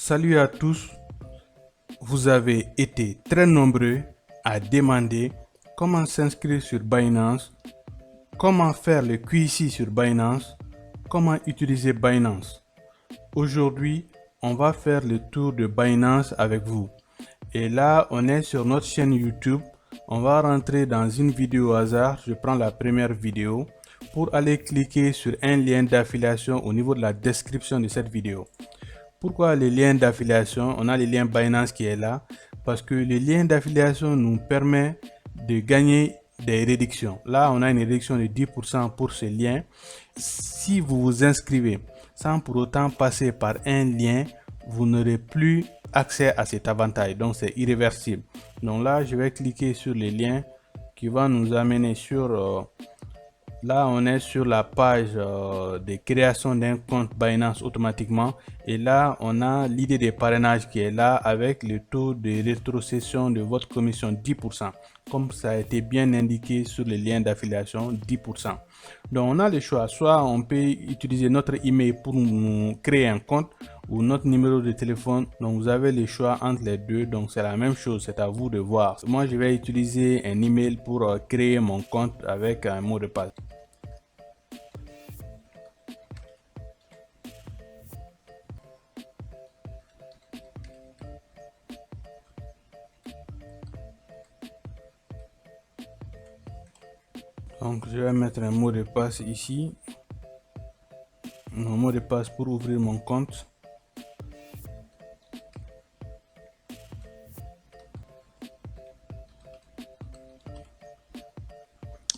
Salut à tous, vous avez été très nombreux à demander comment s'inscrire sur Binance, comment faire le QIC sur Binance, comment utiliser Binance. Aujourd'hui, on va faire le tour de Binance avec vous. Et là, on est sur notre chaîne YouTube. On va rentrer dans une vidéo au hasard. Je prends la première vidéo pour aller cliquer sur un lien d'affiliation au niveau de la description de cette vidéo. Pourquoi les liens d'affiliation? On a le lien Binance qui est là parce que le lien d'affiliation nous permet de gagner des réductions. Là, on a une réduction de 10% pour ce lien. Si vous vous inscrivez sans pour autant passer par un lien, vous n'aurez plus accès à cet avantage. Donc, c'est irréversible. Donc là, je vais cliquer sur le lien qui va nous amener sur... Là, on est sur la page de création d'un compte Binance automatiquement. Et là, on a l'idée des parrainages qui est là avec le taux de rétrocession de votre commission 10%. Comme ça a été bien indiqué sur le lien d'affiliation, 10%. Donc, on a le choix. Soit on peut utiliser notre email pour nous créer un compte ou notre numéro de téléphone. Donc, vous avez le choix entre les deux. Donc, c'est la même chose. C'est à vous de voir. Moi, je vais utiliser un email pour créer mon compte avec un mot de passe. Donc, je vais mettre un mot de passe ici. Mon mot de passe pour ouvrir mon compte.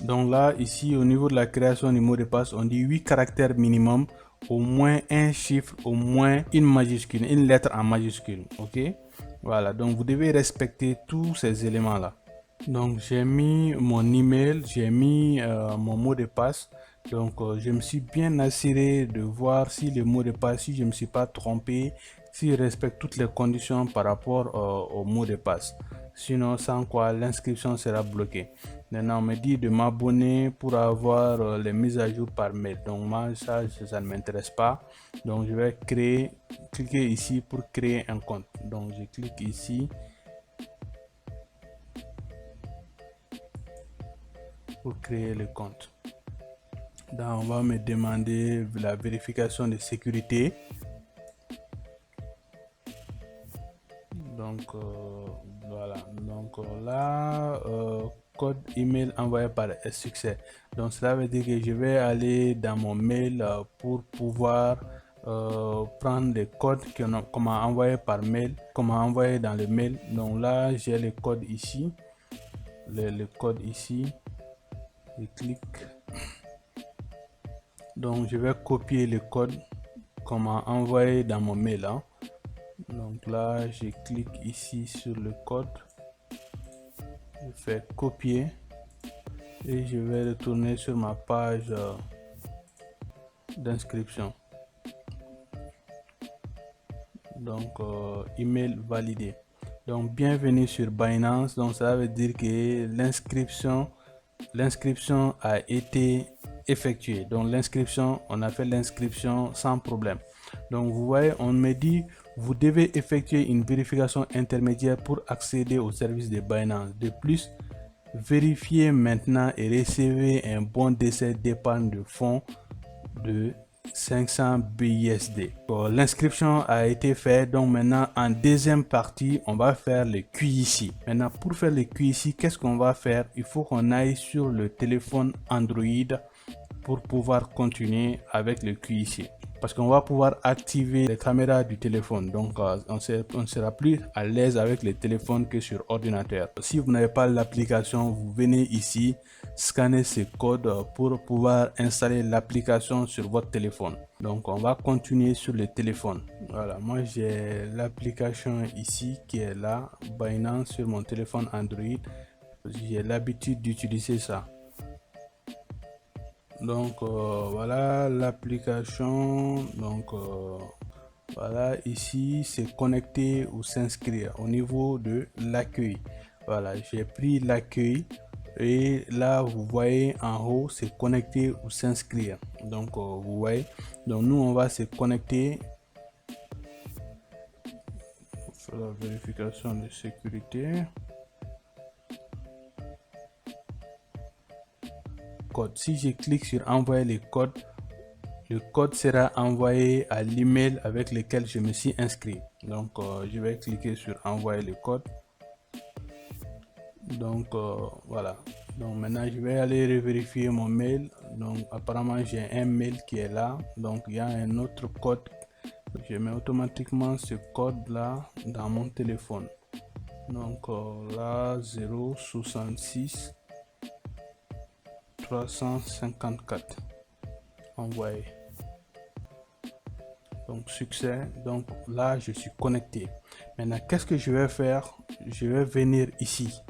Donc là, ici, au niveau de la création du mot de passe, on dit 8 caractères minimum, au moins un chiffre, au moins une majuscule, une lettre en majuscule. Ok? Voilà, donc vous devez respecter tous ces éléments-là. Donc j'ai mis mon email, j'ai mis mon mot de passe. Donc je me suis bien assuré de voir si le mot de passe, si je ne me suis pas trompé, si je respecte toutes les conditions par rapport au mot de passe. Sinon, sans quoi l'inscription sera bloquée. Maintenant, on me dit de m'abonner pour avoir les mises à jour par mail. Donc moi, ça ne m'intéresse pas. Donc je vais cliquer ici pour créer un compte. Donc je clique ici. Pour créer le compte. Donc, on va me demander la vérification de sécurité. Donc, voilà. Donc, là, code email envoyé par succès. Donc, cela veut dire que je vais aller dans mon mail pour pouvoir prendre les codes qu'on m'a envoyé par mail, qu'on m'a envoyé dans le mail. Donc, là, j'ai le code ici. Le code ici. Je clique. Donc je vais copier le code qu'on m'a envoyé dans mon mail. Donc là, je clique ici sur le code. Je fais copier et je vais retourner sur ma page d'inscription. Donc email validé. Donc bienvenue sur Binance. Donc ça veut dire que l'inscription a été effectuée. Donc l'inscription, on a fait l'inscription sans problème. Donc vous voyez, on me dit vous devez effectuer une vérification intermédiaire pour accéder au service de Binance. De plus, vérifiez maintenant et recevez un bon d'essai d'épargne de fonds de 500 BUSD. Bon, l'inscription a été faite, donc maintenant en deuxième partie on va faire le QIC. Maintenant pour faire le QIC, qu'est-ce qu'on va faire? Il faut qu'on aille sur le téléphone Android pour pouvoir continuer avec le QIC, parce qu'on va pouvoir activer les caméras du téléphone. Donc on sera plus à l'aise avec les téléphones que sur ordinateur. Si vous n'avez pas l'application, vous venez ici scanner ces codes pour pouvoir installer l'application sur votre téléphone. Donc on va continuer sur le téléphone. Voilà, moi j'ai l'application ici qui est là, Binance, sur mon téléphone Android. J'ai l'habitude d'utiliser ça. Donc voilà l'application. Donc voilà, ici c'est connecter ou s'inscrire au niveau de l'accueil. Voilà, j'ai pris l'accueil et là vous voyez en haut c'est connecter ou s'inscrire. Donc vous voyez, donc nous on va se connecter. la vérification de sécurité. Code. Si je clique sur envoyer les codes, le code sera envoyé à l'email avec lequel je me suis inscrit. Donc je vais cliquer sur envoyer les codes. Donc voilà. Donc maintenant je vais aller vérifier mon mail. Donc apparemment j'ai un mail qui est là. Donc il y a un autre code. Je mets automatiquement ce code là dans mon téléphone. Donc là 066 354 envoyé. Donc succès. Donc là je suis connecté. Maintenant qu'est-ce que je vais faire? Je vais venir ici.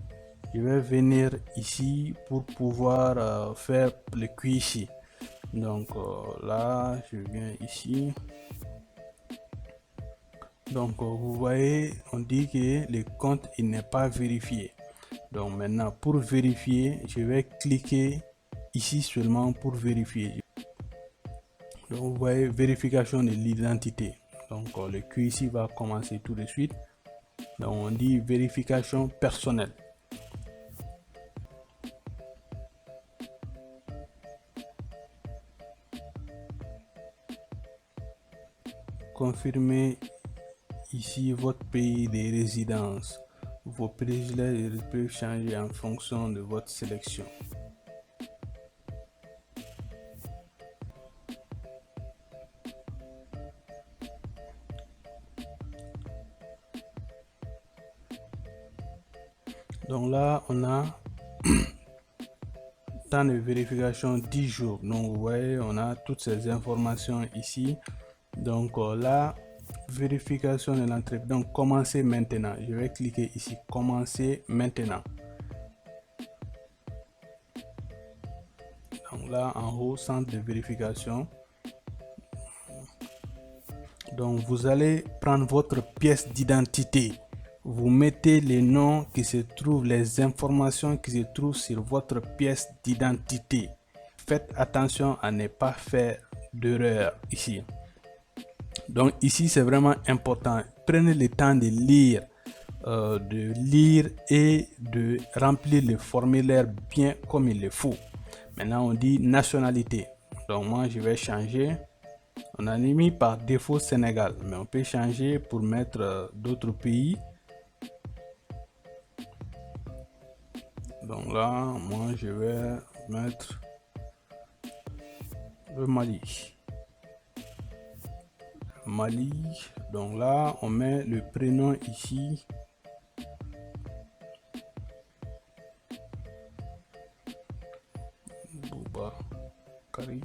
Je vais venir ici pour pouvoir faire le QIC. Donc là je viens ici. Donc vous voyez, on dit que le compte il n'est pas vérifié. Donc maintenant pour vérifier, je vais cliquer ici seulement pour vérifier. Donc vous voyez, vérification de l'identité. Donc le QIC va commencer tout de suite. Donc on dit vérification personnelle. Confirmez ici votre pays de résidence. Vos privilèges peuvent changer en fonction de votre sélection. Donc là, on a temps de vérification 10 jours. Donc vous voyez, on a toutes ces informations ici. Donc la vérification de l'entrée. Donc commencer maintenant. Je vais cliquer ici, commencer maintenant. Donc là en haut, centre de vérification. Donc vous allez prendre votre pièce d'identité. Vous mettez les noms qui se trouvent, les informations qui se trouvent sur votre pièce d'identité. Faites attention à ne pas faire d'erreur ici. Donc ici c'est vraiment important. Prenez le temps de lire et de remplir le formulaire bien comme il le faut. Maintenant on dit nationalité. Donc moi je vais changer. On a mis par défaut Sénégal, mais on peut changer pour mettre d'autres pays. Donc là, moi je vais mettre le Mali. Mali. Donc là, on met le prénom ici. Boubacarry.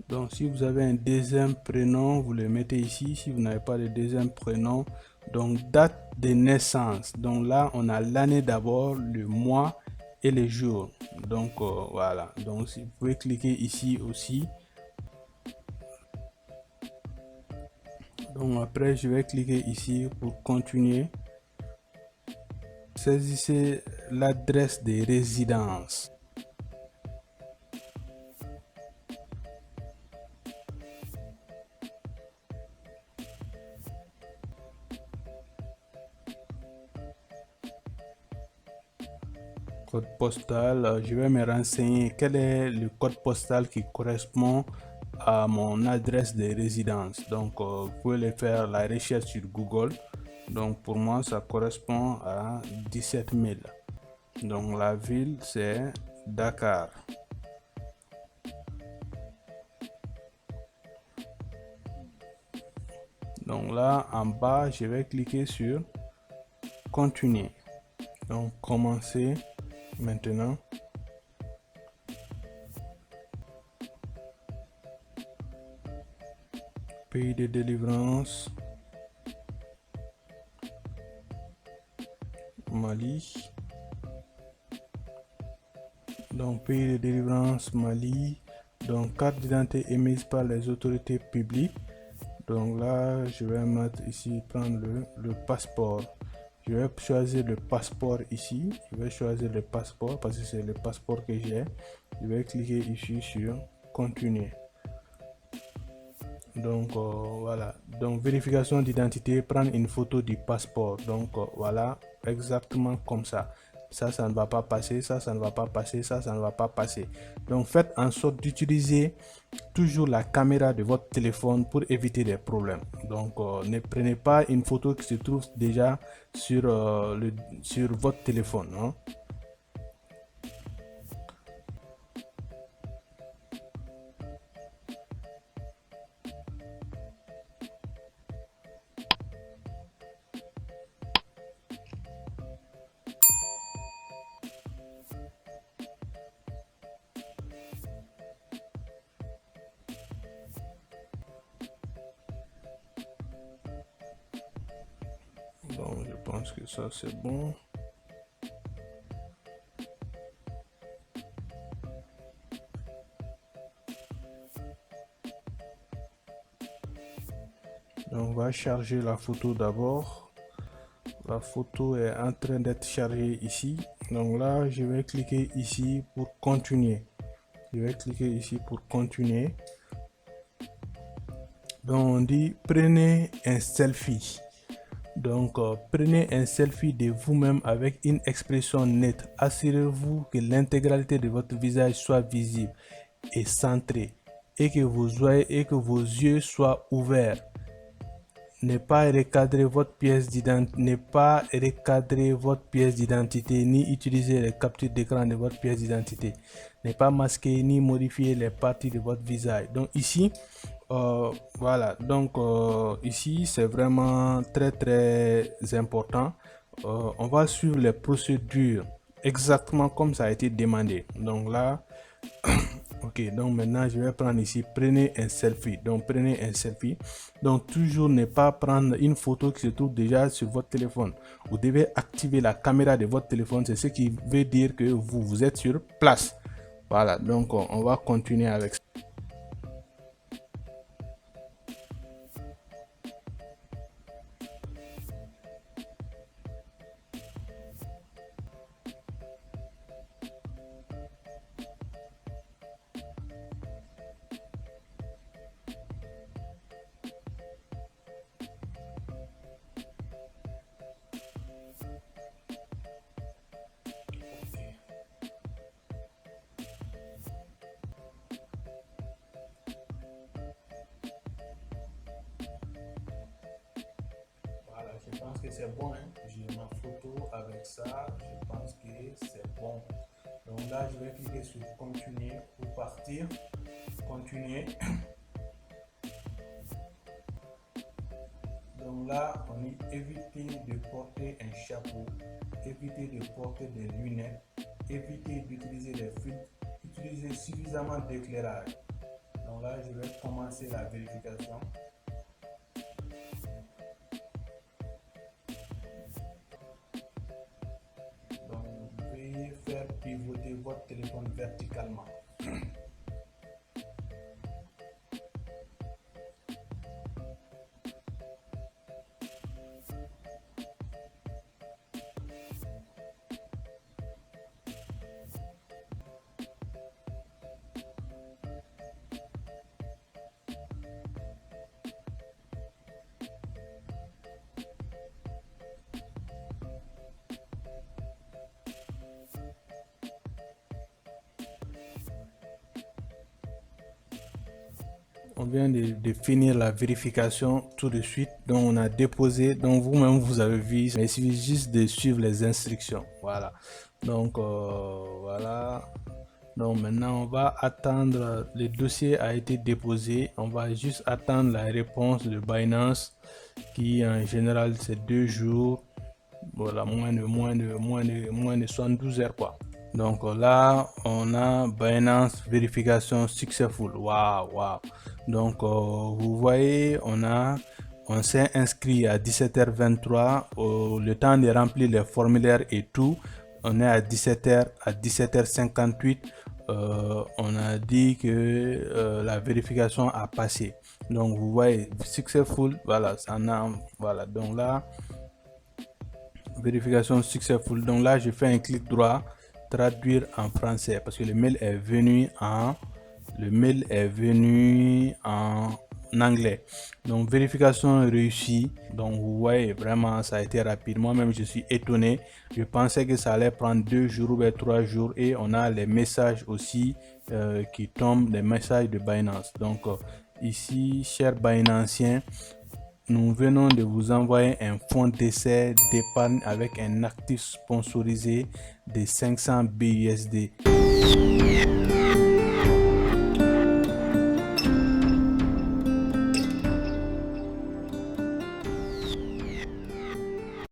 Donc si vous avez un deuxième prénom, vous le mettez ici. Si vous n'avez pas de deuxième prénom, donc date de naissance. Donc là, on a l'année d'abord, le mois et le jour. Donc voilà. Donc si vous pouvez cliquer ici aussi. Donc après, je vais cliquer ici pour continuer. Saisissez l'adresse des résidences. Code postal, je vais me renseigner quel est le code postal qui correspond à mon adresse de résidence. Donc vous pouvez le faire la recherche sur Google. Donc pour moi ça correspond à 17 000. Donc la ville c'est Dakar. Donc là en bas je vais cliquer sur continuer. Donc commencer maintenant. Pays de délivrance Mali. Donc pays de délivrance Mali. Donc carte d'identité émise par les autorités publiques. Donc là je vais mettre ici, prendre le passeport. Je vais choisir le passeport ici. Je vais choisir le passeport parce que c'est le passeport que j'ai. Je vais cliquer ici sur continuer. Donc voilà, donc vérification d'identité, prendre une photo du passeport. Donc voilà, exactement comme ça. Ça ne va pas passer, ça ne va pas passer, ça ne va pas passer. Donc faites en sorte d'utiliser toujours la caméra de votre téléphone pour éviter des problèmes. Donc ne prenez pas une photo qui se trouve déjà sur, sur votre téléphone, hein. Donc je pense que ça c'est bon. Donc on va charger la photo d'abord. La photo est en train d'être chargée ici. Donc là, je vais cliquer ici pour continuer. Je vais cliquer ici pour continuer. Donc on dit prenez un selfie. Donc prenez un selfie de vous-même avec une expression nette. Assurez-vous que l'intégralité de votre visage soit visible et centré et que vos yeux soient ouverts. Ne pas recadrer votre pièce d'identité, ni utiliser les captures d'écran de votre pièce d'identité. Ne pas masquer ni modifier les parties de votre visage. Donc ici, voilà. Donc ici, c'est vraiment très important. On va suivre les procédures exactement comme ça a été demandé. Donc là, ok, donc maintenant je vais prendre ici, prenez un selfie. Donc prenez un selfie. Donc toujours ne pas prendre une photo qui se trouve déjà sur votre téléphone. Vous devez activer la caméra de votre téléphone. C'est ce qui veut dire que vous êtes sur place. Voilà, donc on va continuer avec ça. Je pense que c'est bon, hein? J'ai ma photo avec ça, je pense que c'est bon. Donc là, je vais cliquer sur continuer pour partir. Continuer. Donc là, on dit éviter de porter un chapeau, éviter de porter des lunettes, éviter d'utiliser des filtres, utiliser suffisamment d'éclairage. Donc là, je vais commencer la vérification. Veuillez faire pivoter votre téléphone verticalement. On vient de finir la vérification tout de suite. Donc on a déposé, donc vous-même vous avez vu, mais il suffit juste de suivre les instructions. Voilà, donc voilà. Donc maintenant on va attendre, le dossier a été déposé, on va juste attendre la réponse de Binance qui en général c'est 2 jours. Voilà, moins de 72 heures quoi. Donc là, on a Binance vérification successful. Waouh. Donc vous voyez, on s'est inscrit à 17h23. Le temps de remplir les formulaires et tout. On est à 17h, à 17h58. On a dit que la vérification a passé. Donc vous voyez, successful. Voilà, ça en a, voilà. Donc là, Vérification successful. Donc là, je fais un clic droit, traduire en français parce que le mail est venu en anglais. Donc vérification réussie. Donc vous voyez, vraiment ça a été rapide. Moi-même je suis étonné. Je pensais que ça allait prendre 2 jours ou 3 jours, et on a les messages aussi qui tombent, les messages de Binance. Donc ici, chers Binanciens, nous venons de vous envoyer un fonds d'essai d'épargne avec un actif sponsorisé de 500 BUSD.